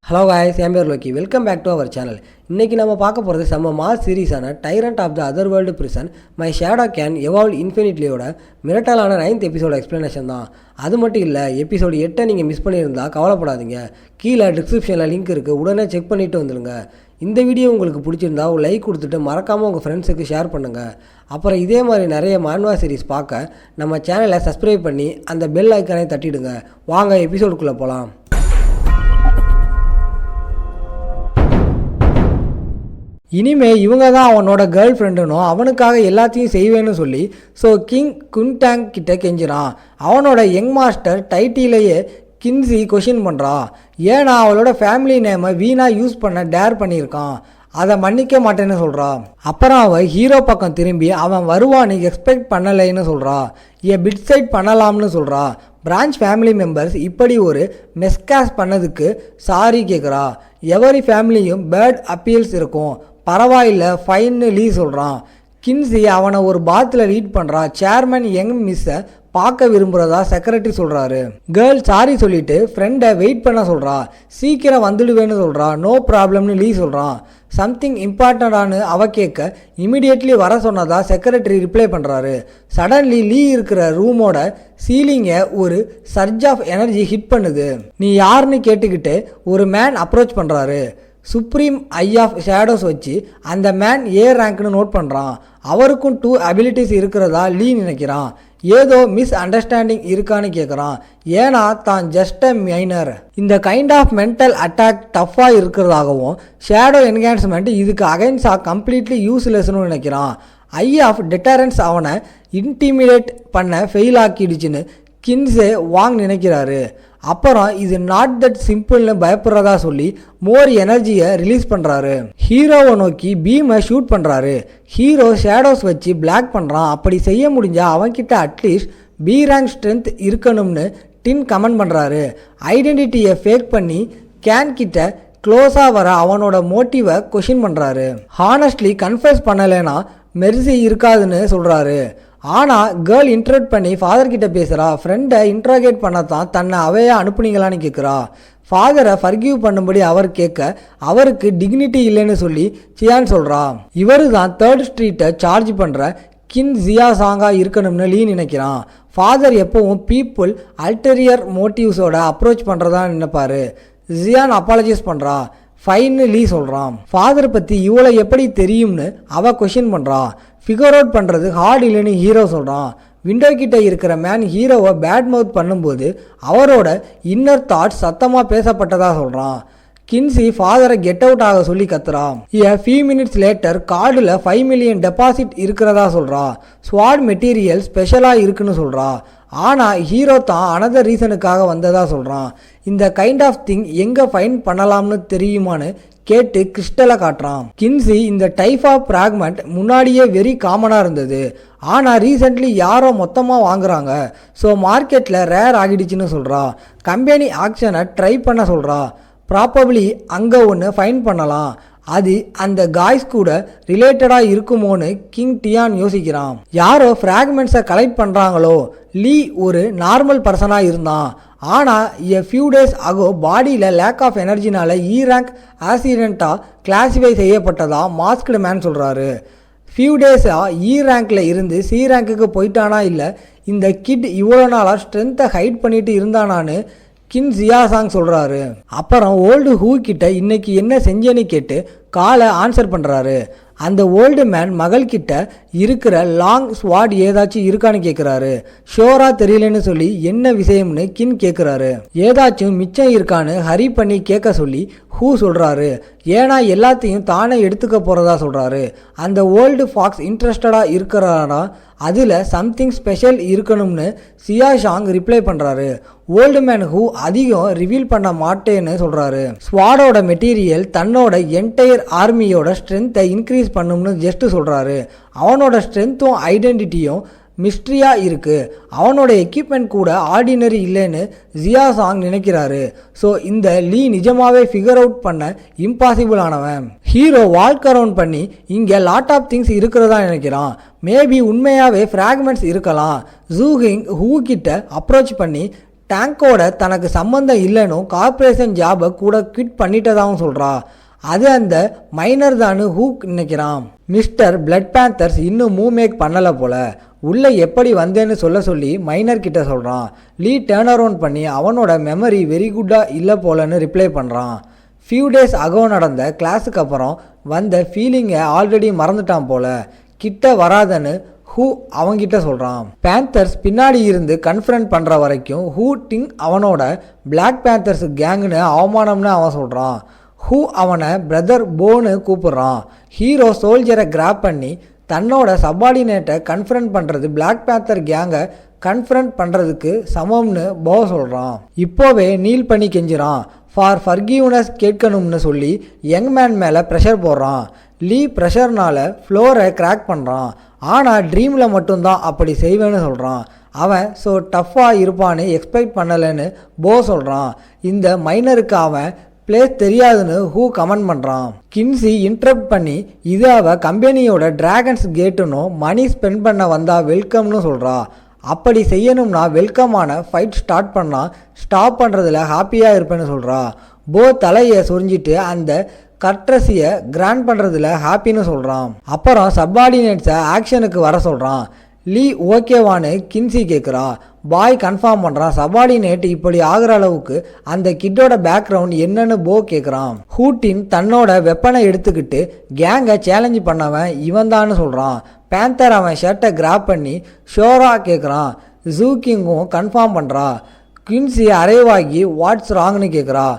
Hello guys, என் பேர் Lokki. Welcome back to our channel. இன்றைக்கி நம்ம பார்க்க போகிறது செம்ம மாஸ் சீரீஸான tyrant of the other world prison my shadow can evolve இன்ஃபினிட்லியோட மிரட்டலான 9th எபிசோட எக்ஸ்ப்ளனேஷன் தான். அது மட்டும் இல்லை, எபிசோடு 8 நீங்கள் மிஸ் பண்ணியிருந்தால் கவலைப்படாதீங்க. கீழே டிஸ்கிரிப்ஷனில் லிங்க் இருக்குது, உடனே செக் பண்ணிவிட்டு வந்துடுங்க. இந்த வீடியோ உங்களுக்கு பிடிச்சிருந்தா ஒரு லைக் கொடுத்துட்டு மறக்காமல் உங்கள் ஃப்ரெண்ட்ஸுக்கு ஷேர் பண்ணுங்கள். அப்புறம் இதே மாதிரி நிறைய மான்வா சீரிஸ் பார்க்க நம்ம சேனலை சப்ஸ்கிரைப் பண்ணி அந்த பெல் ஐக்கானை தட்டிடுங்க. வாங்க எபிசோடுக்குள்ளே போகலாம். இனிமே இவங்க தான் அவனோட கேர்ள் ஃப்ரெண்டுனும் அவனுக்காக எல்லாத்தையும் செய்வேன்னு சொல்லி கிங் குன்டாங் கிட்ட கெஞ்சிறான். அவனோட யங் மாஸ்டர் டைட்டிலேயே கின்சி கொஷின் பண்ணுறான். ஏன்னா அவளோட ஃபேமிலி நேமை வீணாக யூஸ் பண்ண டேர் பண்ணியிருக்கான், அதை மன்னிக்க மாட்டேன்னு சொல்கிறான். அப்புறம் அவன் ஹீரோ பக்கம் திரும்பி அவன் வருவான்னு எக்ஸ்பெக்ட் பண்ணலைன்னு சொல்கிறான். பிட் சைட் பண்ணலாம்னு சொல்கிறான். பிரான்ச் ஃபேமிலி மெம்பர்ஸ் இப்படி ஒரு மெஸ்காஸ் பண்ணதுக்கு சாரி கேட்குறா. எவரி ஃபேமிலியும் பேட் அப்பீல்ஸ் இருக்கும், பரவாயில்ல ஃபைன்னு லீ சொல்கிறான். கின்சி அவனை ஒரு பாத்தில் ரீட் பண்ணுறான். சேர்மன் யங் மிஸ்ஸை பார்க்க விரும்புகிறதா செக்ரட்டரி சொல்கிறாரு. கேர்ள் சாரி சொல்லிட்டு ஃப்ரெண்டை வெயிட் பண்ண சொல்கிறா. சீக்கிரம் வந்துடுவேன்னு சொல்கிறா. நோ ப்ராப்ளம்னு லீ சொல்கிறான். சம்திங் இம்பார்ட்டண்டானு அவ கேட்க இமிடியேட்லி வர சொன்னதா செக்ரட்டரி ரிப்ளை பண்ணுறாரு. சடன்லி லீ இருக்கிற ரூமோட சீலிங்கை ஒரு சர்ஜ் ஆஃப் எனர்ஜி ஹிட் பண்ணுது. நீ யாருன்னு கேட்டுக்கிட்டு ஒரு மேன் அப்ரோச் பண்ணுறாரு. சுப்ரீம் ஐ ஆஃப் ஷேடோஸ் வச்சு அந்த மேன் ஏ ரேங்க்னு நோட் பண்ணுறான். அவருக்கும் 2 அபிலிட்டிஸ் இருக்கிறதா லீ நினைக்கிறான். ஏதோ மிஸ் அண்டர்ஸ்டாண்டிங் இருக்கான்னு கேட்குறான். ஏன்னா தான் ஜஸ்ட் அ மைனர். இந்த கைண்ட் ஆஃப் மென்டல் அட்டாக் டஃப்பாக இருக்கிறதாகவும் ஷேடோ என்ஹான்ஸ்மெண்ட் இதுக்கு அகைன்ஸ்டாக கம்ப்ளீட்லி யூஸ்லெஸ்னு நினைக்கிறான். ஐ ஆஃப் டெட்டரன்ஸ் அவனை இன்டிமிடேட் பண்ண ஃபெயில் ஆக்கிடுச்சுன்னு கின்ஸே வாங் நினைக்கிறாரு. அப்புறம் இது நாட் தட் சிம்பிள்னு பயப்படுறதா சொல்லி மோர் எனர்ஜியை ரிலீஸ் பண்ணுறாரு. ஹீரோவை நோக்கி பீமை ஷூட் பண்ணுறாரு. ஹீரோ ஷேடோஸ் வச்சு பிளாக் பண்ணுறான். அப்படி செய்ய முடிஞ்சால் அவன்கிட்ட அட்லீஸ்ட் பி ரேங்க் ஸ்ட்ரென்த் இருக்கணும்னு டின் கமெண்ட் பண்ணுறாரு. ஐடென்டிட்டியை ஃபேக் பண்ணி கேன் கிட்ட க்ளோஸாக வர அவனோட மோட்டிவை கொஷின் பண்ணுறாரு. ஹானஸ்ட்லி கன்ஃபஸ் பண்ணலைன்னா மெர்சி இருக்காதுன்னு சொல்கிறாரு. ஆனால் கேர்ள் இன்ட்ரோட் பண்ணி ஃபாதர் கிட்ட பேசுகிறா. ஃப்ரெண்டை இன்ட்ராகேட் பண்ணத்தான் தன்னை அவையா அனுப்புனீங்களான்னு கேட்குறா. ஃபாதரை ஃபர்கிவ் பண்ணும்படி அவர் கேட்க அவருக்கு டிக்னிட்டி இல்லைன்னு சொல்லி சியான் சொல்கிறா. இவரு தான் 3rd ஸ்ட்ரீட்டை சார்ஜ் பண்ணுற கின் ஜியா சாங்கா இருக்கணும்னு லீ நினைக்கிறான். ஃபாதர் எப்பவும் பீப்புள் அல்டீரியர் மோட்டிவ்ஸோட அப்ரோச் பண்ணுறதா நினைப்பாரு. ஜியான் அப்பாலஜைஸ் பண்ணுறா. ஃபைன்னு லீ சொல்கிறான். ஃபாதர் பற்றி இவ்வளோ எப்படி தெரியும்னு அவ கொஷின் பண்ணுறா. ஃபிகர் அவுட் பண்ணுறது ஹார்ட் இல்லைன்னு ஹீரோ சொல்கிறான். விண்டோ கிட்ட இருக்கிற மேன் ஹீரோவை பேட் மவுத் பண்ணும்போது அவரோட இன்னர் தாட்ஸ் சத்தமாக பேசப்பட்டதாக சொல்கிறான். கின்சி ஃபாதரை கெட் அவுட் ஆக சொல்லி கத்துறான். ஃபியூ மினிட்ஸ் லேட்டர் கார்டில் 5 மில்லியன் டெபாசிட் இருக்கிறதா சொல்கிறா. ஸ்வாட் மெட்டீரியல் ஸ்பெஷலாக இருக்குன்னு சொல்கிறா. ஆனால் ஹீரோ தான் அனதர் ரீசனுக்காக வந்ததாக சொல்கிறான். இந்த கைண்ட் ஆஃப் திங் எங்கே ஃபைண்ட் பண்ணலாம்னு தெரியுமான்னு கேட்டு கிறிஸ்டலை காட்டுறான். கின்சி இந்த டைப் ஆஃப் ஃப்ராக்மெண்ட் முன்னாடியே வெரி காமனாக இருந்தது, ஆனால் ரீசெண்ட்லி யாரோ மொத்தமாக வாங்குறாங்க, ஸோ மார்க்கெட்டில் ரேர் ஆகிடுச்சுன்னு சொல்கிறா. கம்பெனி ஆக்ஷனை ட்ரை பண்ண சொல்கிறா. ப்ராபப்ளி அங்கே ஒன்று ஃபைண்ட் பண்ணலாம், அது அந்த காய்ஸ் கூட ரிலேட்டடாக இருக்குமோன்னு கிங் டியான் யோசிக்கிறான். யாரோ ஃப்ராக்மெண்ட்ஸை கலெக்ட் பண்ணுறாங்களோ. லீ ஒரு நார்மல் பர்சனாக இருந்தான், ஆனால் ஃபியூ டேஸ் அகோ பாடியில் லேக் ஆஃப் எனர்ஜினால இ ரேங்க் ஆக்சிடெண்ட்டாக கிளாஸிஃபை செய்யப்பட்டதா மாஸ்க்டு மேன் சொல்கிறாரு. ஃபியூ டேஸாக இ ரேங்க்கில் இருந்து சி ரேங்க்குக்கு போயிட்டானா, இல்லை இந்த கிட் இவ்வளோ நாளாக ஸ்ட்ரென்த்தை ஹைட் பண்ணிட்டு இருந்தானான்னு கின் ஜியாசாங் சொல்கிறாரு. அப்புறம் ஓல்டு ஹூ கிட்ட இன்னைக்கு என்ன செஞ்சேன்னு கேட்டு காலை ஆன்சர் பண்ணுறாரு. அந்த ஓல்டு மேன் மகள்கிட்ட இருக்கிற லாங் ஸ்வாட் ஏதாச்சும் இருக்கான்னு கேட்குறாரு. ஷோரா தெரியலன்னு சொல்லி என்ன விஷயம்னு கின் கேட்குறாரு. ஏதாச்சும் மிச்சம் இருக்கான்னு ஹரி பண்ணி கேட்க சொல்லி ஹூ சொல்கிறாரு. ஏன்னா எல்லாத்தையும் தானே எடுத்துக்க போகிறதா சொல்கிறாரு. அந்த ஓல்டு ஃபாக்ஸ் இன்ட்ரெஸ்டடாக இருக்கிறாரா, அதில் சம்திங் ஸ்பெஷல் இருக்கணும்னு சியாஷாங் ரிப்ளை பண்ணுறாரு. ஓல்டு மேன் ஹூ அதிகம் ரிவீல் பண்ண மாட்டேன்னு சொல்கிறாரு. ஸ்வாடோட மெட்டீரியல் தன்னோட என்டையர் ஆர்மியோட ஸ்ட்ரென்த்தை இன்க்ரீஸ் பண்ணும்னு ஜஸ்ட் சொல்கிறாரு. அவனோட ஸ்ட்ரென்த்தும் ஐடென்டிட்டியும் மிஸ்ட்ரியாக இருக்குது. அவனோட எக்யூப்மெண்ட் கூட ஆர்டினரி இல்லைன்னு ஜியாசாங் நினைக்கிறாரு. ஸோ இந்த லீ நிஜமாகவே ஃபிகர் அவுட் பண்ண இம்பாசிபிள் ஆனவன். ஹீரோ வால்க் அரவுண்ட் பண்ணி இங்கே லாட் ஆஃப் திங்ஸ் இருக்கிறதா நினைக்கிறான். மேபி உண்மையாகவே ஃப்ராக்மெண்ட்ஸ் இருக்கலாம். ஜூஹிங் ஹூ கிட்ட அப்ரோச் பண்ணி டேங்கோட தனக்கு சம்மந்தம் இல்லைன்னு கார்ப்பரேஷன் ஜாபை கூட குவிட் பண்ணிட்டதாகவும் சொல்கிறா. அது அந்த மைனர் தானு ஹூக் நினைக்கிறான். மிஸ்டர் பிளட் பேந்தர்ஸ் இன்னும் மூவ் மேக் பண்ணலை போல, உள்ளே எப்படி வந்தேன்னு சொல்லி மைனர் கிட்ட சொல்கிறான். லீ டேர்ன் அரவுண்ட் பண்ணி அவனோட மெமரி வெரி குட்டாக இல்லை போலன்னு ரிப்ளை பண்ணுறான். ஃபியூ டேஸ் அகோ நடந்த கிளாஸுக்கு அப்புறம் வந்த ஃபீலிங்கை ஆல்ரெடி மறந்துட்டான் போல, கிட்ட வராதன்னு ஹூ அவங்கிட்ட சொல்கிறான். பேந்தர்ஸ் பின்னாடி இருந்து கன்ஃபரண்ட் பண்ணுற வரைக்கும் ஹூ டிங் அவனோட பிளாக் பேந்தர்ஸ் கேங்குன்னு அவமானம்னு அவன் சொல்கிறான். ஹூ அவனை பிரதர் போன்னு கூப்பிட்றான். ஹீரோ சோல்ஜரை கிராப் பண்ணி தன்னோட சப்பார்டினேட்டை கன்ஃபரண்ட் பண்ணுறது பிளாக் பேந்தர் கேங்கை கன்ஃபரண்ட் பண்ணுறதுக்கு சமம்னு போ சொல்கிறான். இப்போவே நீல் பண்ணி கெஞ்சுறான். ஃபார் ஃபர்கிவ்னஸ் கேட்கணும்னு சொல்லி யங் மேன் மேலே ப்ரெஷர் போடுறான். லீ ப்ரெஷர்னால ஃப்ளோரை கிராக் பண்ணுறான். ஆனால் ட்ரீமில் மட்டும்தான் அப்படி செய்வேன்னு சொல்கிறான். அவன் ஸோ டஃப்பாக இருப்பான்னு எக்ஸ்பெக்ட் பண்ணலைன்னு போ சொல்கிறான். இந்த மைனருக்கு அவன் பிளேஸ் தெரியாதுன்னு ஹூ கமெண்ட் பண்ணுறான். கின்சி இன்டரப்ட் பண்ணி இது அவள் கம்பெனியோட டிராகன்ஸ் கேட்டுன்னு மணி ஸ்பெண்ட் பண்ண வந்தா வெல்கம்னு சொல்கிறா. அப்படி செய்யணும்னா வெல்கமான ஃபைட் ஸ்டார்ட் பண்ணால் ஸ்டாப் பண்ணுறதுல ஹாப்பியாக இருப்பேன்னு சொல்கிறா. போ தலையை சொரிஞ்சிட்டு அந்த கர்ட்ரஸியை கிராண்ட் பண்ணுறதுல ஹாப்பின்னு சொல்கிறான். அப்புறம் சப்பார்டினேட்ஸை ஆக்ஷனுக்கு வர சொல்கிறான். லீ ஓகேவான்னு கின்சி கேட்குறா. பாய் கன்ஃபார்ம் பண்ணுறான். சபார்டினேட் இப்படி ஆகிற அளவுக்கு அந்த கிட்டோட பேக்ரவுண்ட் என்னன்னு போ கேட்குறான். ஹூட்டின் தன்னோட வெப்பனை எடுத்துக்கிட்டு கேங்கை சேலஞ்சு பண்ணவன் இவன் தான்னு சொல்கிறான். பேந்தர் அவன் ஷர்ட்டை கிராப் பண்ணி ஷோராக கேட்குறான். ஜூக்கிங்கும் கன்ஃபார்ம் பண்ணுறா. கின்சி அரைவாகி வாட்ஸ் ராங்னு கேட்குறா.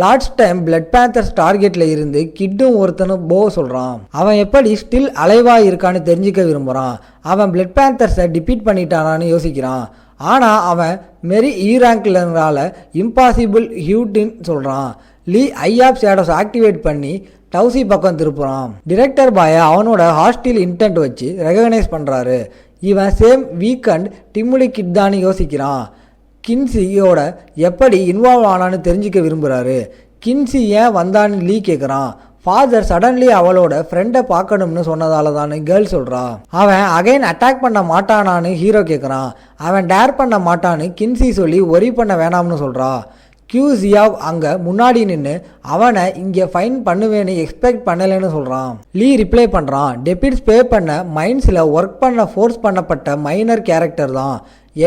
லாஸ்ட் டைம் பிளட் பேந்தர்ஸ் டார்கெட்டில் இருந்து கிட்டும் ஒருத்தனும் போ சொல்கிறான். அவன் எப்படி ஸ்டில் அலைவாக இருக்கான்னு தெரிஞ்சுக்க விரும்புகிறான். அவன் பிளட் பேந்தர்ஸை டிபீட் பண்ணிட்டானான்னு யோசிக்கிறான். ஆனால் அவன் மெரி ரேங்க்லனால இம்பாசிபிள் ஹியூட்டின்னு சொல்கிறான். லீ ஐ ஆஃப் ஷேடோஸ் ஆக்டிவேட் பண்ணி டவுசி பக்கம் திருப்புறான். டிரெக்டர் பாயை அவனோட ஹாஸ்டில் இன்டென்ட் வச்சு ரெகனைஸ் பண்ணுறாரு. இவன் சேம் வீக்கெண்ட் டிம்முலி கிட் தான்னு யோசிக்கிறான். கின்சியோட எப்படி இன்வால்வ் ஆனான்னு தெரிஞ்சுக்க விரும்புகிறாரு. கின்சி ஏன் வந்தான்னு லீ கேட்குறான். ஃபாதர் சடன்லி அவளோட ஃப்ரெண்டை பார்க்கணும்னு சொன்னதால தானு கேர்ள் சொல்கிறா. அவன் அகைன் அட்டாக் பண்ண மாட்டானான்னு ஹீரோ கேட்குறான். அவன் டேர் பண்ண மாட்டான்னு கின்சி சொல்லி ஒரி பண்ண வேணாம்னு சொல்கிறா. கியூசியாவ் அங்கே முன்னாடி நின்று அவனை இங்கே ஃபைன் பண்ணுவேன்னு எக்ஸ்பெக்ட் பண்ணலைன்னு சொல்கிறான். லீ ரிப்ளை பண்ணுறான். டெபிட்ஸ் பே பண்ண மைன்ஸில் ஒர்க் பண்ண ஃபோர்ஸ் பண்ணப்பட்ட மைனர் கேரக்டர் தான்.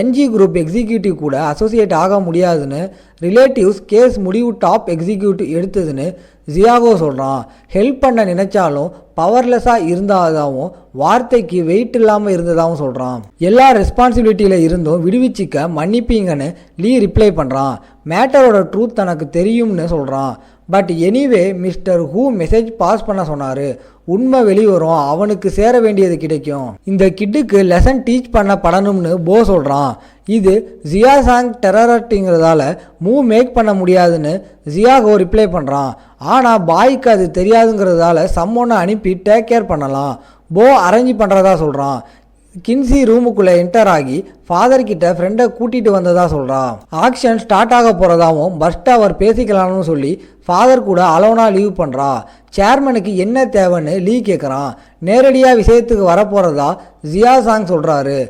என்ஜி குரூப் எக்ஸிக்யூட்டிவ் கூட அசோசியேட் ஆக முடியாதுன்னு ரிலேட்டிவ்ஸ் கேஸ் முடிவு டாப் எக்ஸிக்யூட்டிவ் எடுத்ததுன்னு ஜியாகோ சொல்கிறான். ஹெல்ப் பண்ண நினைச்சாலும் பவர்லெஸ்ஸாக இருந்ததாகவும் வார்த்தைக்கு வெயிட் இல்லாமல் இருந்ததாகவும் சொல்கிறான். எல்லா ரெஸ்பான்சிபிலிட்டியில் இருந்தும் விடுவிச்சிக்க மன்னிப்பீங்கன்னு லீ ரிப்ளை பண்ணுறான். மேட்டரோட ட்ரூத் தனக்கு தெரியும்னு சொல்கிறான். But anyway mister who message pass பண்ண சொன்னார். உண்மை வெளிவரும், அவனுக்கு சேர வேண்டியது கிடைக்கும். இந்த கிட்டுக்கு லெசன் டீச் பண்ண படணும்னு போ சொல்கிறான். இது ஜியாசாங் டெரரிட்டிங்கிறதால மூவ் மேக் பண்ண முடியாதுன்னு ஜியாகோ ரிப்ளை பண்ணுறான். ஆனால் பாய்க்கு அது தெரியாதுங்கிறதால சம்மொன்னை அனுப்பி டேக் கேர் பண்ணலாம். போ அரேஞ்ச் பண்ணுறதா சொல்கிறான். கின்சி ரூமுக்குள்ளே என்டர் ஆகி ஃபாதர் கிட்ட ஃப்ரெண்டை கூட்டிகிட்டு வந்ததா சொல்கிறா. ஆக்ஷன் ஸ்டார்ட் ஆக போகிறதாவும் பஸ்ட்டு அவர் பேசிக்கலாம்னு சொல்லி ஃபாதர் கூட அலோனாக லீவ் பண்ணுறா. சேர்மனுக்கு என்ன தேவைன்னு லீ கேட்குறான். நேரடியாக விஷயத்துக்கு வரப்போகிறதா ஜியாசாங் சொல்கிறாரு.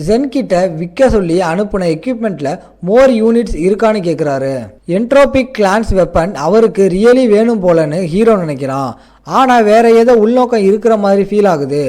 ஜென்கிட்ட விற்க சொல்லி அனுப்பின எக்யூப்மெண்ட்டில் மோர் யூனிட்ஸ் இருக்கான்னு கேட்குறாரு. என்ட்ரோபிக் கிளான்ஸ் வெப்பன் அவருக்கு ரியலி வேணும் போலன்னு ஹீரோ நினைக்கிறான். ஆனால் வேற ஏதோ உள்நோக்கம் இருக்கிற மாதிரி ஃபீல் ஆகுது.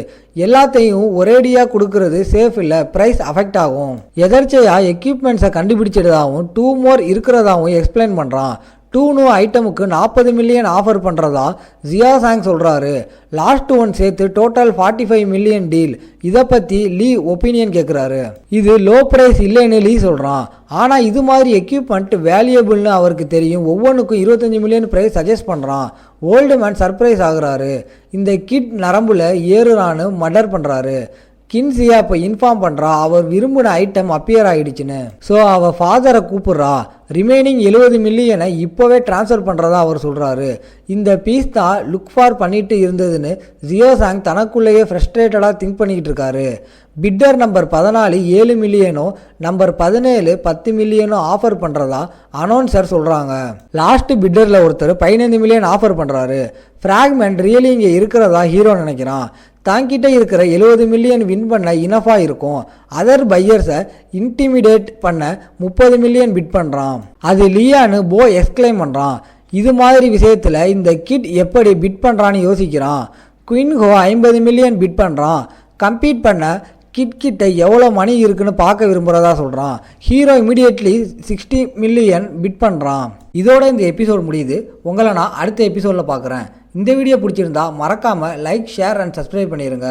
எல்லாத்தையும் ஒரேடியாக கொடுக்கறது சேஃப் இல்லை, ப்ரைஸ் அஃபெக்ட் ஆகும். எதர்ச்சையாக எக்யூப்மெண்ட்ஸை கண்டுபிடிச்சிட்டதாகவும் 2 மோர் இருக்கிறதாகவும் எக்ஸ்பிளைன் பண்ணுறான். 2 நியூ ஐட்டமுக்கு 40 மில்லியன் ஆஃபர் பண்ணுறதா ஜியாசாங் சொல்கிறாரு. லாஸ்ட் ஒன் சேர்த்து டோட்டல் 45 மில்லியன் டீல். இதை பற்றி லீ ஒப்பீனியன் கேட்குறாரு. இது லோ ப்ரைஸ் இல்லைன்னு லீ சொல்கிறான். ஆனால் இது மாதிரி எக்யூப்மெண்ட் வேல்யூபிள்னு அவருக்கு தெரியும். ஒவ்வொன்றுக்கும் 25 மில்லியன் ப்ரைஸ் சஜஸ்ட் பண்ணுறான். ஓல்டு மேன் சர்ப்ரைஸ் ஆகுறாரு. இந்த கிட் நரம்புல ஏறுறான்னு மர்டர் பண்ணுறாரு. கின்சியா இப்போ இன்ஃபார்ம் பண்ணுறா அவர் விரும்பின ஐட்டம் அப்பியர் ஆகிடுச்சுன்னு. ஸோ அவள் ஃபாதரை கூப்பிட்றா. ரிமைனிங் 70 மில்லியனை இப்போவே ட்ரான்ஸ்ஃபர் பண்ணுறதா அவர் சொல்கிறாரு. இந்த பீஸ் தான் லுக் ஃபார் பண்ணிட்டு இருந்ததுன்னு ஜியோசாங் தனக்குள்ளேயே ஃப்ரஸ்ட்ரேட்டடாக திங்க் பண்ணிக்கிட்டு இருக்காரு. பிட்டர் நம்பர் 14 7 மில்லியனும் நம்பர் 17 10 மில்லியனும் ஆஃபர் பண்ணுறதா அனௌன்சர் சொல்கிறாங்க. லாஸ்ட் பிட்டரில் ஒருத்தர் 15 மில்லியன் ஆஃபர் பண்ணுறாரு. ஃப்ராக்மெண்ட் ரியலி இங்கே இருக்கிறதா ஹீரோ நினைக்கிறான். தாங்கிட்ட இருக்கிற 70 மில்லியன் வின் பண்ண இனஃபாக இருக்கும். அதர் பையர்ஸை இன்டிமிடேட் பண்ண 30 மில்லியன் பிட் பண்ணுறான். அது லியான்னு போ எக்ஸ்கிளைம் பண்ணுறான். இது மாதிரி விஷயத்தில் இந்த கிட் எப்படி பிட் பண்ணுறான்னு யோசிக்கிறான். குயின்ஹோ 50 மில்லியன் பிட் பண்ணுறான். கம்பீட் பண்ண கிட்ட எவ்வளோ மணி இருக்குன்னு பார்க்க விரும்புகிறதா சொல்கிறான். ஹீரோ இமீடியட்லி 60 மில்லியன் பிட் பண்ணுறான். இதோட இந்த எபிசோட் முடியுது. உங்களை நான் அடுத்த எபிசோடில் பார்க்குறேன். இந்த வீடியோ பிடிச்சிருந்தா மறக்காமல் லைக், ஷேர் அண்ட் சப்ஸ்கிரைப் பண்ணிடுங்க.